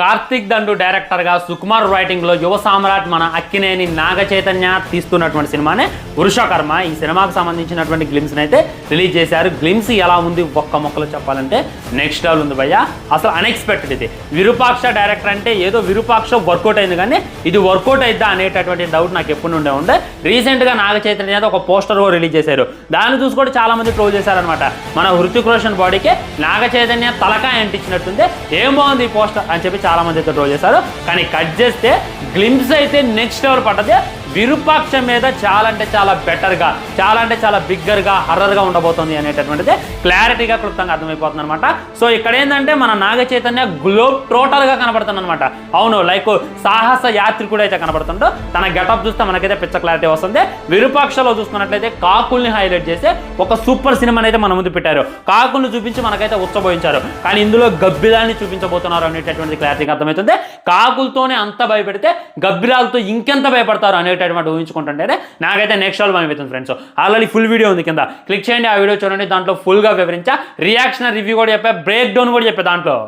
కార్తిక్ దండు డైరెక్టర్గా సుకుమార్ రైటింగ్లో యువ సామ్రాట్ మన అక్కినేని నాగ చైతన్య తీస్తున్నటువంటి సినిమానే వృషకర్మ. ఈ సినిమాకు సంబంధించినటువంటి గ్లిమ్స్ని అయితే రిలీజ్ చేశారు. గ్లిమ్స్ ఎలా ఉంది ఒక్క మొక్కలో చెప్పాలంటే నెక్స్ట్ లెవెల్ ఉంది భయ్య. అసలు అన్ఎక్స్పెక్టెడ్ ఇది. విరూపాక్ష డైరెక్టర్ అంటే ఏదో విరూపాక్ష వర్కౌట్ అయింది, కానీ ఇది వర్కౌట్ అయిద్దా అనేటటువంటి డౌట్ నాకు ఎప్పుడు ఉండే. రీసెంట్గా నాగ చైతన్య ఒక పోస్టర్ రిలీజ్ చేశారు. దాన్ని చూసి కూడా చాలా మంది ట్రోల్ చేశారనమాట. మన హృతిక్ రోషన్ బాడీకి నాగ చైతన్య తలకాయ అంటించినట్టుంది, ఏం బాగుంది ఈ పోస్టర్ అని చెప్పి చాలా మంది అయితే ట్రోల్ చేశారు. కానీ కట్ చేస్తే గ్లిమ్స్ అయితే నెక్స్ట్ లెవెల్ పడ్డది. విరూపాక్ష మీద చాలా అంటే చాలా బెటర్గా, చాలా అంటే చాలా బిగ్గర్గా, హర్రర్గా ఉండబోతుంది అనేటటువంటిది క్లారిటీగా క్లుప్తంగా అర్థమైపోతుంది అనమాట. సో ఇక్కడ ఏంటంటే మన నాగ చైతన్య గ్లోబ్ టోటల్గా కనబడుతుంది అనమాట. అవును, లైక్ సాహస యాత్రికుడు అయితే కనబడుతుంటో తన గెటప్ చూస్తే మనకైతే పిచ్చ క్లారిటీ వస్తుంది. విరూపాక్షలో చూసుకున్నట్లయితే కాకుల్ని హైలైట్ చేసి ఒక సూపర్ సినిమాని అయితే మన ముందు పెట్టారు. కాకుల్ని చూపించి మనకైతే ఉచ్చబోయించారు, కానీ ఇందులో గబ్బిలాల్ని చూపించబోతున్నారు అనేటటువంటి క్లారిటీగా అర్థమవుతుంది. కాకులతోనే అంత భయపెడితే గబ్బిలాలతో ఇంకెంత భయపడతారు అనేటటువంటి ఊహించుకుంటుంటే నాకైతే నెక్స్ట్ లెవెల్ అనిపిస్తుంది ఫ్రెండ్స్. ఆల్రెడీ ఫుల్ వీడియో ఉంది, కింద క్లిక్ చేయండి, ఆ వీడియో చూడండి. దాంట్లో ఫుల్గా వివరించా, రియాక్షన్ రివ్యూ కూడా చెప్పా, బ్రేక్ డౌన్ కూడా చెప్పా దాంట్లో.